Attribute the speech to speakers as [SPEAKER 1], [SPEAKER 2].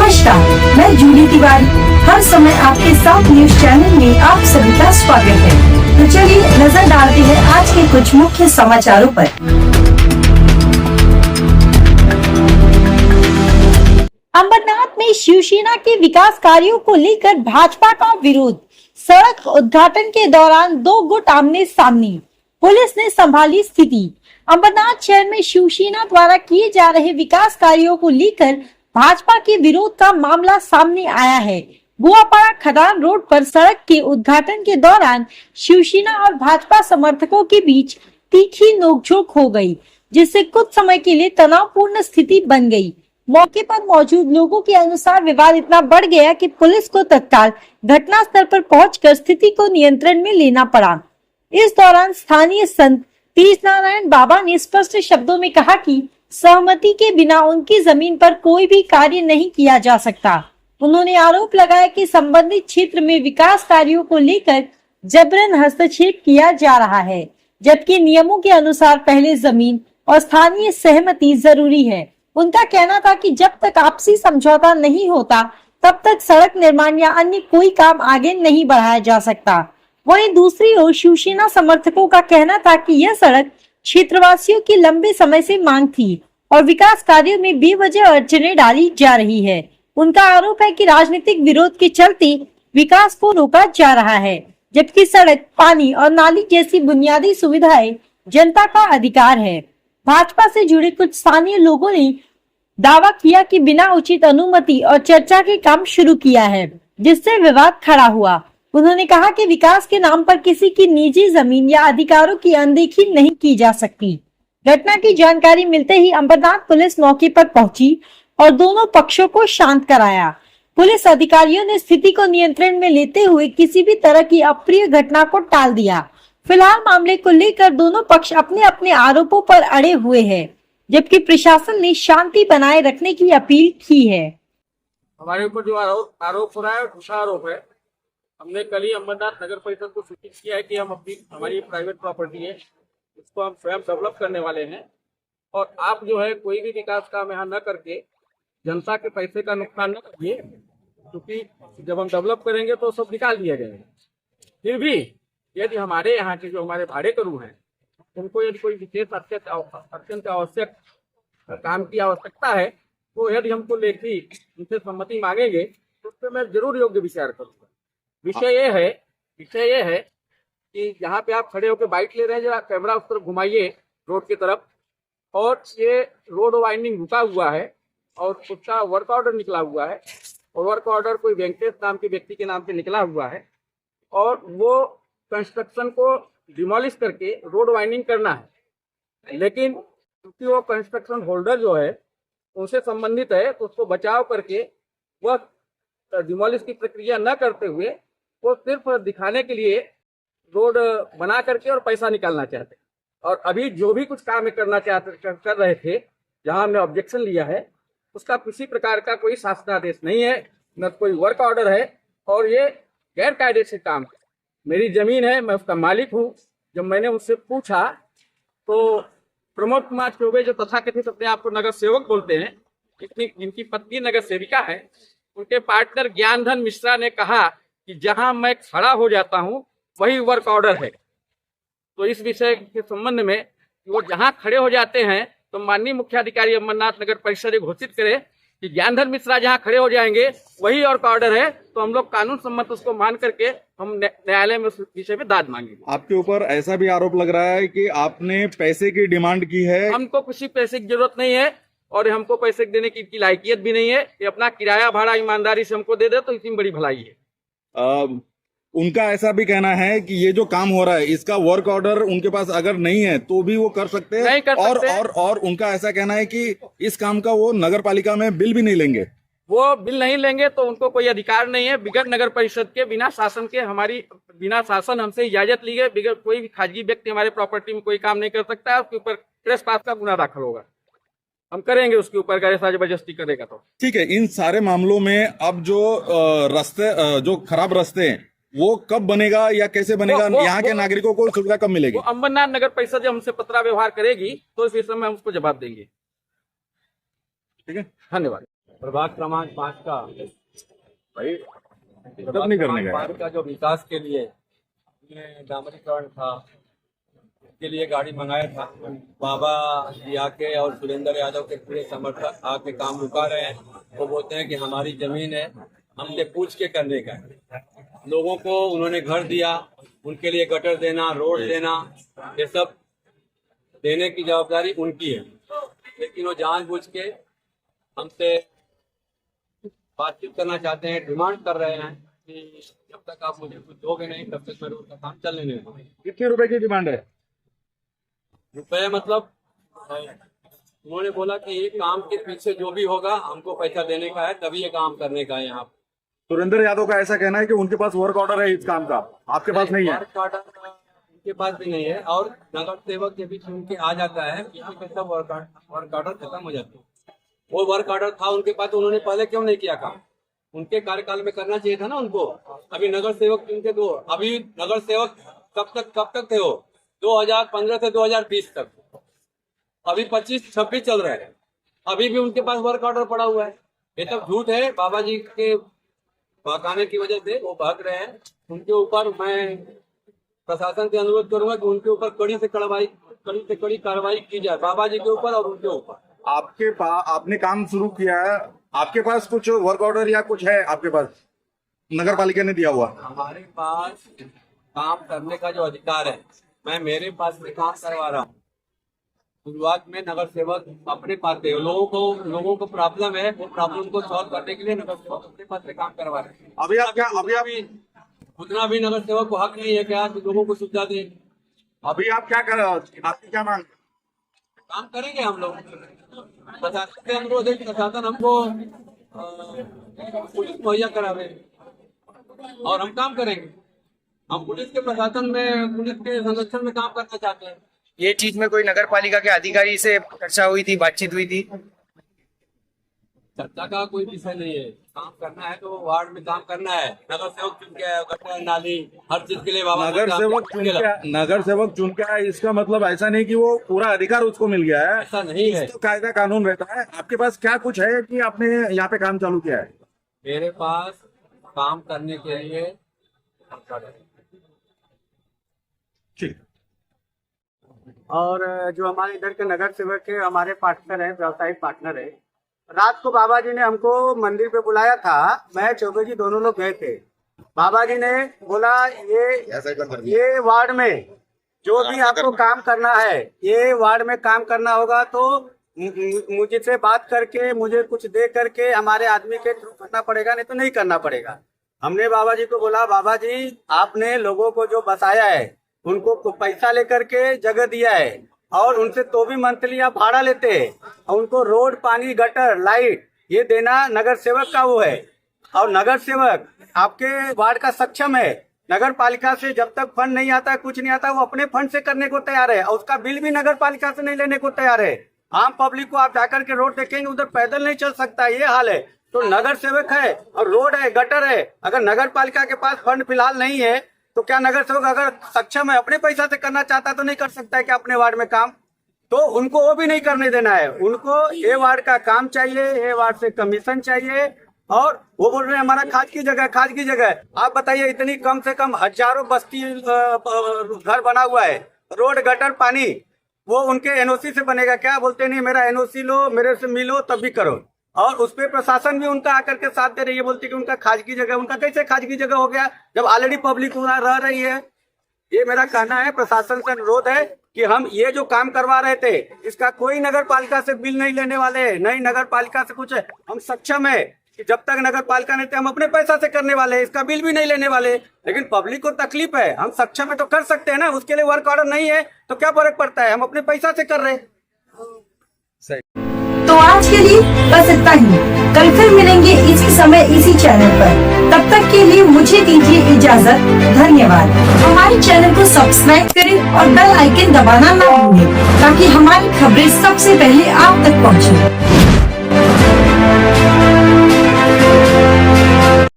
[SPEAKER 1] नमस्कार, मैं जूली तिवारी। हर समय आपके साथ न्यूज चैनल में आप सभी का स्वागत है। तो चलिए नजर डालते हैं आज के कुछ मुख्य समाचारों पर।
[SPEAKER 2] अंबरनाथ में शिवसेना के विकास कार्यों को लेकर भाजपा का विरोध। सड़क उद्घाटन के दौरान दो गुट आमने सामने, पुलिस ने संभाली स्थिति। अंबरनाथ शहर में शिवसेना द्वारा किए जा रहे विकास कार्यों को लेकर भाजपा के विरोध का मामला सामने आया है। बुआपाड़ा खदान रोड पर सड़क के उद्घाटन के दौरान शिवसेना और भाजपा समर्थकों के बीच तीखी नोकझोंक हो गई, जिससे कुछ समय के लिए तनावपूर्ण स्थिति बन गई। मौके पर मौजूद लोगों के अनुसार विवाद इतना बढ़ गया कि पुलिस को तत्काल घटनास्थल पर पहुंचकर स्थिति को नियंत्रण में लेना पड़ा। इस दौरान स्थानीय संत तीज नारायण बाबा ने स्पष्ट शब्दों में कहा कि सहमति के बिना उनकी जमीन पर कोई भी कार्य नहीं किया जा सकता। उन्होंने आरोप लगाया कि संबंधित क्षेत्र में विकास कार्यों को लेकर जबरन हस्तक्षेप किया जा रहा है, जबकि नियमों के अनुसार पहले जमीन और स्थानीय सहमति जरूरी है। उनका कहना था कि जब तक आपसी समझौता नहीं होता तब तक सड़क निर्माण या अन्य कोई काम आगे नहीं बढ़ाया जा सकता। वहीं दूसरी ओर शिवसेना समर्थकों का कहना था कि यह सड़क क्षेत्रवासियों की लंबे समय से मांग थी और विकास कार्यों में बेवजह अड़चनें डाली जा रही है। उनका आरोप है कि राजनीतिक विरोध के चलते विकास को रोका जा रहा है, जबकि सड़क, पानी और नाली जैसी बुनियादी सुविधाएं जनता का अधिकार है। भाजपा से जुड़े कुछ स्थानीय लोगों ने दावा किया कि बिना उचित अनुमति और चर्चा के काम शुरू किया है, जिससे विवाद खड़ा हुआ। उन्होंने कहा कि विकास के नाम पर किसी की निजी जमीन या अधिकारों की अनदेखी नहीं की जा सकती। घटना की जानकारी मिलते ही अंबरनाथ पुलिस मौके पर पहुंची और दोनों पक्षों को शांत कराया। पुलिस अधिकारियों ने स्थिति को नियंत्रण में लेते हुए किसी भी तरह की अप्रिय घटना को टाल दिया। फिलहाल मामले को लेकर दोनों पक्ष अपने अपने आरोपों पर अड़े हुए हैं, जबकि प्रशासन ने शांति बनाए रखने की अपील की है।
[SPEAKER 3] हमारे ऊपर जो आरोप हो रहा है झूठा आरोप है। हमने कल ही अंबरनाथ नगर परिषद को सूचित किया है कि हमारी प्राइवेट प्रॉपर्टी है, उसको हम स्वयं डेवलप करने वाले हैं और आप जो है कोई भी विकास काम यहाँ न करके जनता के पैसे का नुकसान न करिए, क्योंकि जब हम डेवलप करेंगे तो सब निकाल दिया जाएगा। फिर भी यदि हमारे यहाँ के जो हमारे भाड़े करू हैं उनको यदि कोई विशेष अत्यंत आवश्यक काम की आवश्यकता है तो यदि हमको लेखी उनसे सम्मति मांगेंगे तो उस पर मैं जरूर योग्य विचार करूँगा। विषय ये है कि जहाँ पे आप खड़े होकर बाइक ले रहे हैं, जरा कैमरा उस तरफ घुमाइए रोड की तरफ, और ये रोड वाइंडिंग रुका हुआ है और उसका वर्क ऑर्डर निकला हुआ है और वर्क ऑर्डर कोई वेंकटेश नाम के व्यक्ति के नाम पे निकला हुआ है और वो कंस्ट्रक्शन को डिमोलिश करके रोड वाइंडिंग करना है। लेकिन क्योंकि वो कंस्ट्रक्शन होल्डर जो है उनसे संबंधित है तो उसको बचाव करके वह डिमोलिश की प्रक्रिया न करते हुए वो सिर्फ दिखाने के लिए रोड बना करके और पैसा निकालना चाहते। और अभी जो भी कुछ काम करना कर रहे थे, जहां हमने ऑब्जेक्शन लिया है, उसका किसी प्रकार का कोई शासनादेश नहीं है, न कोई वर्क ऑर्डर है और ये गैर कायदे से काम है। मेरी जमीन है, मैं उसका मालिक हूँ। जब मैंने उससे पूछा तो प्रमोद कुमार चौबे जो तथाकथित अपने आप को नगर सेवक बोलते हैं, इनकी पत्नी नगर सेविका है, उनके पार्टनर ज्ञानधन मिश्रा ने कहा कि जहां मैं खड़ा हो जाता हूं वही वर्क ऑर्डर है। तो इस विषय के संबंध में वो जहां खड़े हो जाते हैं तो माननीय मुख्याधिकारी अंबरनाथ नगर परिषद घोषित करे कि ज्ञानधन मिश्रा जहां खड़े हो जाएंगे वही वर्क ऑर्डर है, तो हम लोग कानून सम्मत उसको मान करके हम न्यायालय में उस विषय में दाद मांगेंगे।
[SPEAKER 4] आपके ऊपर ऐसा भी आरोप लग रहा है कि आपने पैसे की डिमांड की है।
[SPEAKER 3] हमको किसी पैसे की जरूरत नहीं है और हमको पैसे देने की लायकियत भी नहीं है। ये अपना किराया भाड़ा ईमानदारी से हमको दे दे तो इतनी बड़ी भलाई है।
[SPEAKER 4] उनका ऐसा भी कहना है कि ये जो काम हो रहा है इसका वर्क ऑर्डर उनके पास अगर नहीं है तो भी वो कर सकते हैं।
[SPEAKER 3] नहीं कर सकते।
[SPEAKER 4] और उनका ऐसा कहना है कि इस काम का वो नगर पालिका में बिल भी नहीं लेंगे।
[SPEAKER 3] वो बिल नहीं लेंगे तो उनको कोई अधिकार नहीं है। बिगड़ नगर परिषद के बिना शासन के बिना शासन हमसे इजाजत ली गई, बिगड़ कोई भी खासगी व्यक्ति हमारे प्रॉपर्टी में कोई काम नहीं कर सकता है। उसके ऊपर ट्रेसपास का गुना दाखिल होगा, हम करेंगे उसके ऊपर गैर जबरदस्ती करेगा तो।
[SPEAKER 4] ठीक है, इन सारे मामलों में अब जो जो खराब रास्ते हैं वो कब बनेगा या कैसे बनेगा, यहाँ के नागरिकों को सुविधा कब मिलेगी?
[SPEAKER 3] वो अंबरनाथ नगर परिषद जब हमसे पत्रा व्यवहार करेगी तो इस विषय में हम उसको जवाब देंगे।
[SPEAKER 4] ठीक है,
[SPEAKER 3] धन्यवाद। प्रभाग क्रमांक 5 का
[SPEAKER 4] भाई मदद नहीं करने का
[SPEAKER 3] 5 का जो विकास के लिए हमने डामरीकरण था, के लिए गाड़ी मंगाया था। बाबा जी आके और सुरेंद्र यादव के पूरे समर्थक आके काम रुका रहे हैं। वो बोलते हैं कि हमारी जमीन है, हमसे पूछ के करने का है। लोगों को उन्होंने घर दिया, उनके लिए गटर देना, रोड देना, ये सब देने की जवाबदारी उनकी है। लेकिन वो जानबूझ के हमसे बातचीत करना चाहते हैं, डिमांड कर रहे हैं कि जब तक आप मुझे कुछ दोगे नहीं तब तक मैं रोड का काम चलने नहीं दूंगा।
[SPEAKER 4] कितने रुपए की डिमांड है?
[SPEAKER 3] रुपये मतलब उन्होंने बोला कि ये काम के पीछे जो भी होगा हमको पैसा देने का है, तभी ये काम करने का है। यहाँ
[SPEAKER 4] सुरेंद्र यादव का ऐसा कहना है कि उनके पास वर्क ऑर्डर है इस काम का, आपके पास नहीं है।
[SPEAKER 3] वर्क ऑर्डर उनके पास भी नहीं है और नगर सेवक के बीच उनके आ जाता है, पीछे सब वर्क ऑर्डर खत्म हो जाता है। वो वर्क ऑर्डर था उनके पास, उन्होंने पहले क्यों नहीं किया काम? उनके कार्यकाल में करना चाहिए था ना उनको। अभी नगर सेवक उनके दो, अभी नगर सेवक कब तक थे वो? 2015 से 2020 तक। अभी 25-26 चल रहा है, अभी भी उनके पास वर्क ऑर्डर पड़ा हुआ है। ये सब झूठ है। बाबा जी के भगाने की वजह से वो भाग रहे हैं। उनके ऊपर मैं प्रशासन से अनुरोध करूंगा कि उनके ऊपर कड़ी से कड़ी कार्रवाई की जाए, बाबा जी के ऊपर और उनके ऊपर।
[SPEAKER 4] आपके पास आपने काम शुरू किया है, आपके पास कुछ वर्क ऑर्डर या कुछ है आपके पास नगर पालिका ने दिया हुआ?
[SPEAKER 3] हमारे पास काम करने का जो अधिकार है, मैं मेरे पास से काम करवा रहा हूँ। शुरुआत में नगर सेवक अपने पास थे, लोगों को प्रॉब्लम है, वो प्रॉब्लम को सॉल्व करने के लिए नगर सेवक अपने पास से काम करवा रहे हैं। अभी उतना भी नगर सेवक को हक नहीं है क्या कि लोगों को सुविधा दे?
[SPEAKER 4] अभी आप क्या कर रहे हो? आपकी क्या मांग?
[SPEAKER 3] काम करेंगे हम लोग। प्रशासन से अनुरोध है कि प्रशासन हमको पुलिस मुहैया करावे और हम काम करेंगे। हम पुलिस के प्रशासन में, पुलिस के संरक्षण में काम करना चाहते हैं।
[SPEAKER 5] ये चीज में कोई नगर पालिका के अधिकारी से चर्चा हुई थी, बातचीत हुई थी?
[SPEAKER 3] चर्चा का कोई विषय नहीं है। काम करना है तो वार्ड में काम करना है। नगर सेवक चुन के आया, गटर नाली हर चीज के लिए बाबा
[SPEAKER 4] नगर सेवक चुन के आया, इसका मतलब ऐसा नहीं कि वो पूरा अधिकार उसको मिल गया है।
[SPEAKER 3] ऐसा नहीं है।
[SPEAKER 4] तो कायदा कानून रहता है। आपके पास क्या कुछ है कि आपने यहाँ पे काम चालू किया है?
[SPEAKER 3] मेरे पास काम करने के लिए
[SPEAKER 4] ठीक।
[SPEAKER 6] और जो हमारे इधर के नगर सेवक है, हमारे पार्टनर है, व्यवसायिक पार्टनर है। रात को बाबा जी ने हमको मंदिर पे बुलाया था, मैं चौबे जी दोनों लोग गए थे। बाबा जी ने बोला ये वार्ड में जो भी आपको काम करना है, ये वार्ड में काम करना होगा तो मुझसे बात करके, मुझे कुछ दे करके हमारे आदमी के थ्रू करना पड़ेगा, नहीं तो नहीं करना पड़ेगा। हमने बाबा जी को बोला, बाबा जी आपने लोगों को जो बसाया है उनको पैसा लेकर के जगह दिया है और उनसे तो भी मंथली आप भाड़ा लेते हैं और उनको रोड, पानी, गटर, लाइट ये देना नगर सेवक का वो है। और नगर सेवक आपके वार्ड का सक्षम है। नगर पालिका से जब तक फंड नहीं आता, कुछ नहीं आता, वो अपने फंड से करने को तैयार है और उसका बिल भी नगर पालिका से नहीं लेने को तैयार है। आम पब्लिक को आप जाकर के रोड देखेंगे, उधर पैदल नहीं चल सकता, ये हाल है। तो नगर सेवक है और रोड है, गटर है। अगर नगर पालिका के पास फंड फिलहाल नहीं है तो क्या नगर सेवक अगर सक्षम है, अपने पैसा से करना चाहता है तो नहीं कर सकता है क्या अपने वार्ड में काम? तो उनको वो भी नहीं करने देना है। उनको ये वार्ड का काम चाहिए, ये वार्ड से कमीशन चाहिए। और वो बोल रहे हैं हमारा खाद की जगह। आप बताइए, इतनी कम से कम हजारों बस्ती घर बना हुआ है, रोड, गटर, पानी, वो उनके एनओसी से बनेगा क्या? बोलते नहीं मेरा एनओसी लो, मेरे से मिलो तब भी करो। और उस पे प्रशासन भी उनका आकर के साथ दे रही है, बोलती कि उनका खाजगी जगह। उनका कैसे खाजगी जगह हो गया जब ऑलरेडी पब्लिक वहाँ रह रही है? ये मेरा कहना है, प्रशासन से अनुरोध है कि हम ये जो काम करवा रहे थे इसका कोई नगर पालिका से बिल नहीं लेने वाले, नहीं नगर पालिका से कुछ है। हम सक्षम है कि जब तक नगर पालिका नहीं थे हम अपने पैसा से करने वाले, इसका बिल भी नहीं लेने वाले। लेकिन पब्लिक को तकलीफ है, हम सक्षम है तो कर सकते हैं ना, उसके लिए वर्क ऑर्डर नहीं है तो क्या फर्क पड़ता है, हम अपने पैसा से कर रहे हैं।
[SPEAKER 1] तो आज के लिए बस इतना ही। कल फिर मिलेंगे इसी समय इसी चैनल पर। तब तक के लिए मुझे दीजिए इजाजत। धन्यवाद। हमारे चैनल को सब्सक्राइब करें और बेल आइकन दबाना ना भूलें ताकि हमारी खबरें सबसे पहले आप तक पहुंचे।